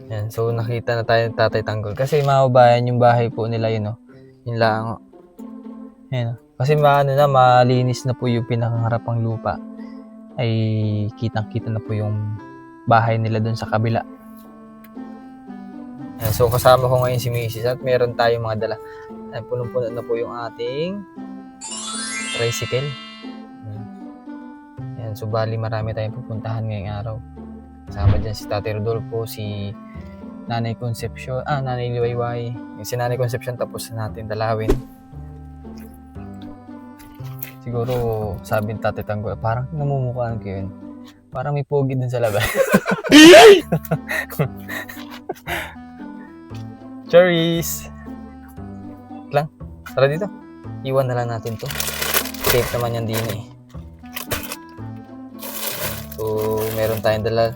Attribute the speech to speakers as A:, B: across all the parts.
A: Yan, so nakita na tayo ng Tatay Tanggol. Kasi mga kabayan, yung bahay po nila yun, no? Yun lang. Yan. Kasi malinis na po yung pinakaharapang lupa. Ay kitang-kita na po yung bahay nila doon sa kabila. Yan, so kasama ko ngayon si Mrs. at meron tayong mga dala. Ay, punong-puno na po yung ating tricycle. Yan, so bali marami tayong pupuntahan ngayong araw. Kasama dyan si Tatay Rodolfo, si Nanay Concepcion, Nanay Liwayway. Yung si Nanay Concepcion tapos na natin dalawin. Siguro sabi ng Tatay Tanggol, parang namumukhaan ko yun. Parang may pogi dun sa labas. Cherries! Lang, tara dito. Iwan na lang natin to. Safe naman yan din eh. So, meron tayong dala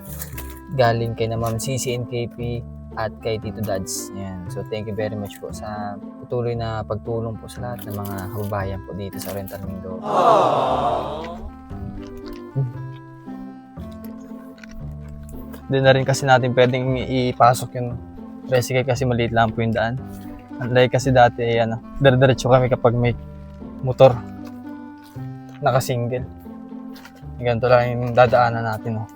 A: galing kay na Ma'am CC and KP at kay Tito Dads. Yan. So, thank you very much po sa patuloy na pagtulong po sa lahat ng mga kababayan po dito sa Oriental Mindoro. Doon na rin kasi natin pwedeng ipasok yung tricycle kasi maliit lang po yung daan. Unlike kasi dati, dire-diretso kami kapag may motor. Naka-single. Ganito lang yung dadaanan natin. Oh.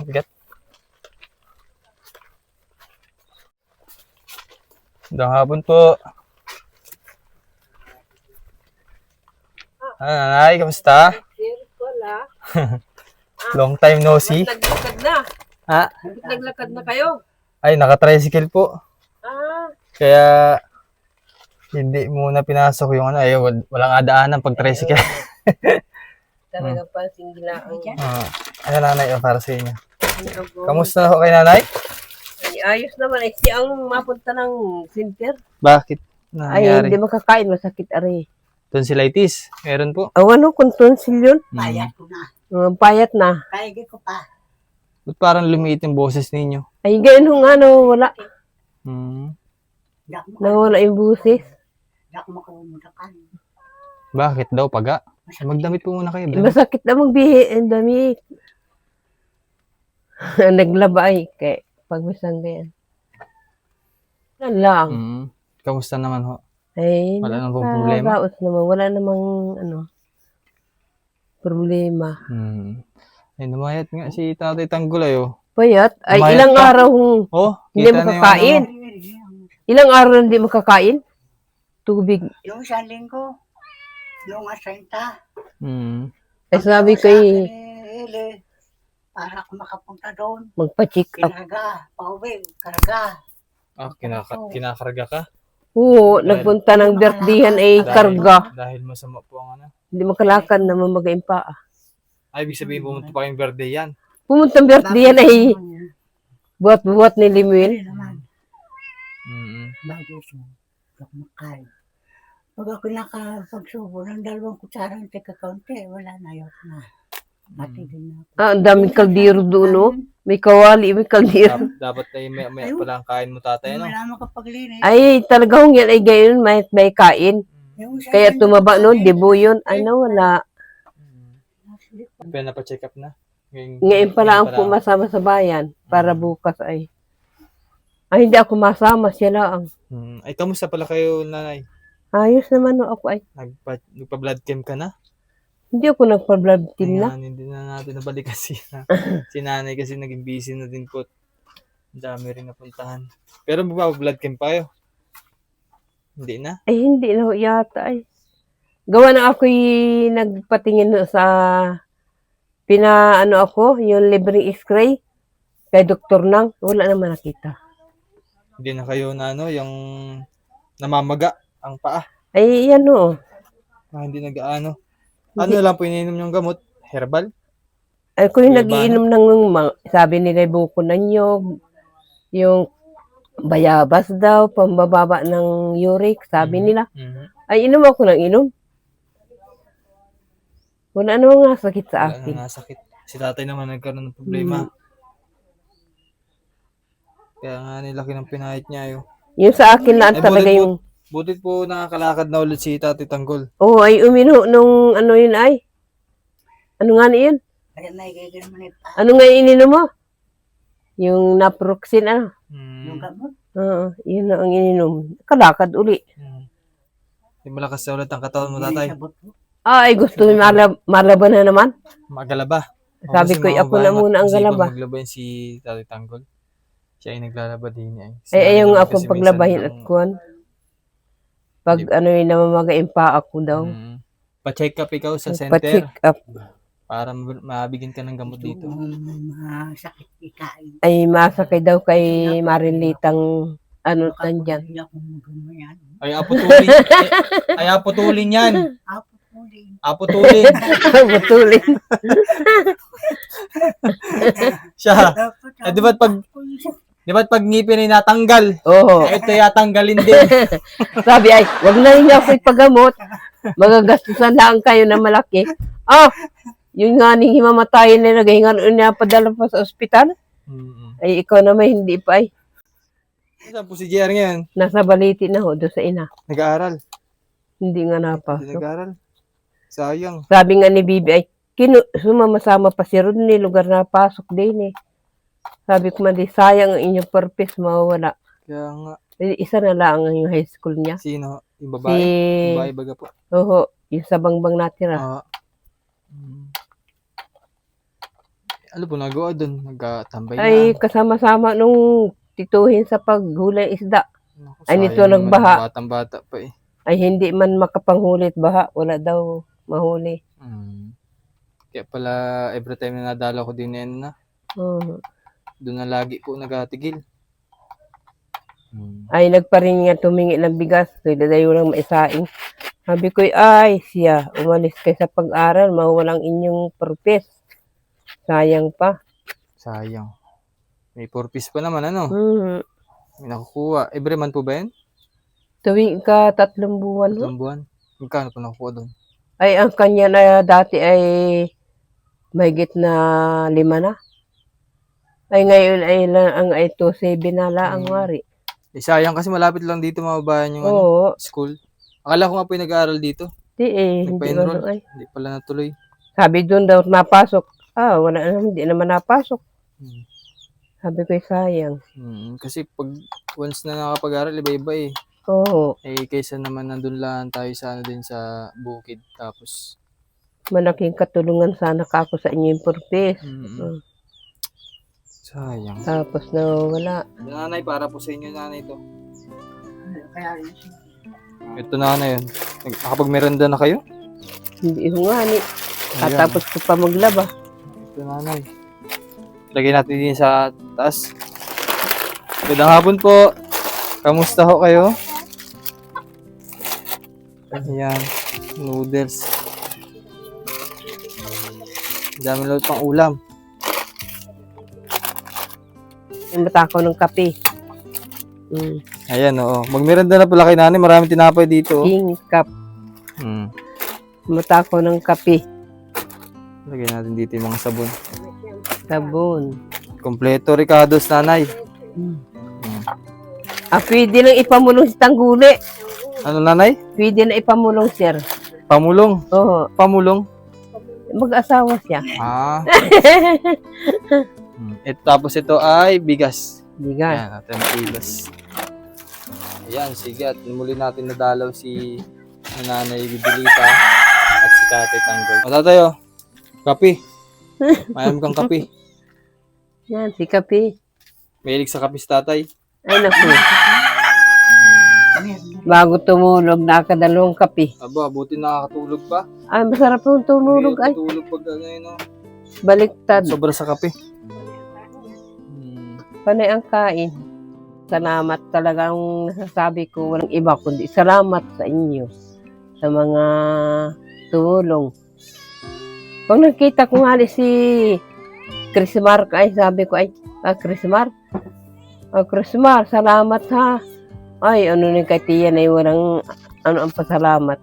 A: Bigat. Magandang hapon po. Nanay, kamusta? Long time no see.
B: Naglakad na.
A: Ha?
B: Naglakad na kayo.
A: Ay, naka-tricycle po. Kaya hindi muna pinasok yung walang adaanan pag tricycle.
B: Talaga pa singgilaan.
A: Ano nanay, para sa inyo. Kamusta na ho kay nanay?
B: Ay, ayos naman. Eh, siya ang mapunta ng center.
A: Bakit?
B: Ay, hindi makakain. Masakit ari.
A: Tonsillitis. Meron po.
B: Ano kung tonsil yun?
C: Payat ko na.
B: Payat na.
C: Kaya ko pa.
A: Ba't parang lumiit yung boses ninyo?
B: Ay, ganun nga, wala. Nawala yung busis.
C: Hindi ako makabumutakan.
A: Bakit daw, paga? Magdamit po muna kayo.
B: Masakit na magbihi ang damit. Naglaba ay. Kaya pagmisang ganyan. Wala lang.
A: Kamusta naman ho?
B: Ay,
A: Wala namang problema?
B: Raos naman. Wala namang problema.
A: Ay, namayat nga si Tatay Tanggol oh.
B: Payat? Ay,
A: Namayat
B: ilang
A: ka?
B: araw
A: Oh,
B: hindi
A: kita na
B: makakain. Ilang araw hindi makakain? Tubig.
C: Yung isang linggo. Yung asenta.
B: Ay, sabi ko
C: para ako makapunta doon.
B: magpa-check up.
C: Kinaga. Pauwi. Karaga.
A: Kinakarga ka?
B: Oo, nagpunta ng birthdayan ay karga.
A: Dahil masama po ang
B: Hindi makalakad na mamagain pa.
A: Ay, ibig sabihin pumunta pa kayong birthday yan.
B: Pumunta ng birthdayan ay buhat-buhat ni Limuel.
C: Bago siya. Makain. Pag ako nakapagsubo ng 2 kutsarang tika-kaunti, wala na yun na. Mati din ako.
B: Ang daming kaldero doon, no? May kawali, may kaldero.
A: Dapat ay may pala ang kain mo tatay, no?
C: Wala makapaglinis.
B: Ay, talagang yan ay gayon, may kain. Kaya tumaba noon, debo yun. Wala.
A: Pinapacheck up na?
B: Ngayon pala ang pumasama sa bayan para bukas ay. Ay, hindi ako masama, siya lang.
A: Ay, kamusta pala kayo, nanay?
B: Ayos naman ako ay.
A: Nagpa-blood chem ka na?
B: Hindi ako nagpa-blood team na.
A: Ayan, hindi na natin nabalik kasi si nanay kasi naging busy na din po. Ang dami rin napuntahan. Pero magpa-blood chem pa kayo? Hindi na?
B: Ay, hindi na yata ay. Gawa na ako'y nagpatingin sa ako, yung libreng x-ray kay Dr. Nang. Wala naman nakita.
A: Hindi na kayo na yung namamaga ang paa?
B: Ay, yan o.
A: Hindi nag-aano. Ano lang po ininom yung gamot? Herbal?
B: Ay, kung nag-iinom ng sabi nila buko ng nyog, yung bayabas daw, pambababa ng uric, sabi nila. Ay, inom ako ng inom. Wala namang sakit sa akin.
A: Wala na sakit. Si tatay naman nagkaroon ng problema. Kaya nga nilaki ng pinahit niya yun.
B: Yung sa akin lang
A: Ay,
B: talaga
A: butit
B: yung,
A: Butit po nakakalakad na ulit si Tatay Tanggol.
B: ay umino nung ano yun ay. Ano nga na yun?
C: Kaya nagiging mo na
B: Ano nga ininom mo? Yung naproxen ano?
C: yung gamot.
B: Oo, yun na ang ininom. Kalakad uli.
A: Yung malakas na ulit ang katawan mo, Tatay.
C: Sabot mo.
B: Ay, gusto mo malaban na naman?
A: Magalaba.
B: Sabi ko, ako na muna ang galaba.
A: Maglaba yun si Tatay Tanggol. Siya ay naglalaba din niya.
B: Ay, ayaw nga akong paglabahin at kuwan. Pag ano yun, namamagain pa ako daw.
A: Pa-check up ikaw sa center.
B: Pa-check up.
A: Para mabigyan ka ng gamot dito.
C: Masakit ikain.
B: Ay, masakay daw kay Marilitang ano nandyan.
C: Hindi ako magawa yan.
A: Ay, aputulin. Ay, aputulin yan.
C: Apo ulit.
A: Aputulin.
B: Butulin.
A: Siya. Eh, di ba't pag ngipin ay natanggal?
B: Oo.
A: Eh, ito yatanggalin din.
B: Sabi ay, wag na rin ako ipagamot. Magagastusan lang kayo na malaki. Yun nga ning himamatayan na nagahingan niya padala pa sa ospital. Ay, ikaw naman hindi pa ay.
A: Saan po si JR ngayon?
B: Nasa baliti na ho, doon sa ina.
A: Nag-aaral.
B: Hindi nga
A: Hindi
B: napasok.
A: nag-aaral. Sayang.
B: Sabi nga ni Bibi ay, sumama-sama pa si Rodney, lugar na pasok din eh. Sabi ko man di, sayang ang inyong purpose, mawawala.
A: Kaya nga.
B: Isa na lang ang yung high school niya.
A: Sino? Yung
B: Si,
A: babae? Yung babae baga po.
B: yung sa bangbang natira.
A: Ano po nagawa doon? Nagtambay na.
B: Ay, kasama-sama nung tituhin sa paghulay isda.
A: Naku,
B: ay, nito
A: sayang naman,
B: nagbaha.
A: Batang-bata pa eh.
B: Ay, hindi man makapanghulit baha. Wala daw mahuli.
A: Kaya pala every time na nadala ko din na doon na lagi po nagatigil.
B: Ay, nagparing nga tumingi ng bigas. Kaya dayo lang maisaing. Sabi ko, ay, siya, umalis kayo sa pag-aral. Mawalang inyong purpose. Sayang pa.
A: Sayang. May purpose pa naman ano?
B: Mhm.
A: May nakukuha. Every month po ba yan?
B: Tuwing ka 3 buwan. ho?
A: 3 buwan? Magkano po nakukuha doon?
B: Ay, ang kanya na dati ay mahigit na 5 na. Ay, ngayon ay ang 7 na lang ang wari.
A: Eh, sayang kasi malapit lang dito mababayan yung
B: Oo.
A: school. Akala ko nga po yung nag-aaral dito.
B: Di hindi
A: Nagpa-enroll.
B: man ay.
A: Hindi pala natuloy.
B: Sabi doon daw napasok. Wala naman, hindi naman napasok. Sabi ko, sayang.
A: Kasi pag once na nakapag-aaral, iba-iba eh.
B: Oo.
A: Eh, kaysa naman nandun lang tayo sa ano din sa bukid. Tapos,
B: Malaking katulungan sana ka ako sa inyong purpose.
A: sayang.
B: Tapos na wala.
A: Nanay, para po sa inyo nanay ito.
C: Kaya rin siya.
A: Ito nanay yun. Nakapag-merenda na kayo?
B: Hindi ko nga ni.
A: Ayan.
B: Tapos ko pa maglaba.
A: Ito nanay. Lagay natin din sa taas. Magandang hapon po. Kamusta ho kayo? Ayan. Noodles. Dami lang pang ulam.
B: Yung mata ko ng kape.
A: Ayan, oo. Magmerenda na pala kay nanay. Maraming tinapay dito.
B: King cup. Mata ko ng kape.
A: Lagay natin dito yung mga sabon.
B: Sabon.
A: Kompleto Ricardo's nanay.
B: Pwede nang ipamulong si Tangguli.
A: Ano nanay?
B: Pwede na ipamulong, sir.
A: Pamulong.
B: Oo.
A: Pamulong.
B: Mag-asawa siya.
A: Tapos ito ay bigas.
B: Bigas.
A: Ayan, natin ang bigas. Ayan, sige. At muli natin nadalaw si Nanay Bibilita at si Tatay Tanggol. O tatayo, kape. Mayam kang kape.
B: Yan, si kape.
A: Mahilig sa kape si tatay.
B: Ay, naku. Bago tumulog, nakadalawang kape.
A: Aba, buti nakakatulog pa.
B: Ay, masarap yung tumulog. Ay,
A: Tulog pag ano,
B: baliktad.
A: sobra sa kape.
B: Panay ang kain. Salamat talagang nasasabi ko. Walang iba kundi salamat sa inyo. Sa mga tumulong. Pag nakita ko nga si Chrismar, ay sabi ko, ay, Chrismar? Chrismar, salamat ha. Ay, ano ni kay Tia na walang, ano ang pasalamat.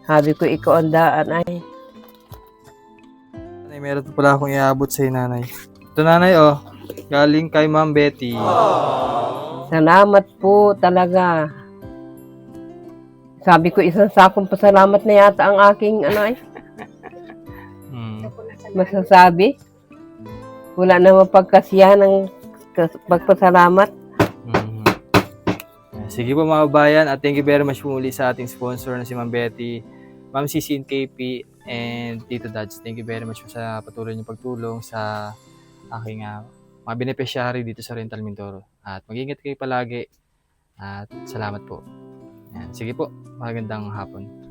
B: Sabi ko, ikaw ang daan, ay.
A: Nanay, meron pa pala akong iabot sa'yo, nanay. Ito, nanay, oh. Galing kay Ma'am Betty.
B: Salamat po talaga. Sabi ko isang sakong pasalamat na yata ang aking
A: Mm.
B: masasabi. Wala na mapagkasiyahan ng pagpasalamat.
A: Mhm. Sige po mga kabayan, at thank you very much po muli sa ating sponsor na si Ma'am Betty, Ma'am CC and KP, and Tito Dads. Thank you very much po sa patuloy niyong pagtulong sa aking mga beneficiary dito sa Rental Mindoro. At mag-ingat kayo palagi at salamat po. Yan. Sige po, magandang hapon.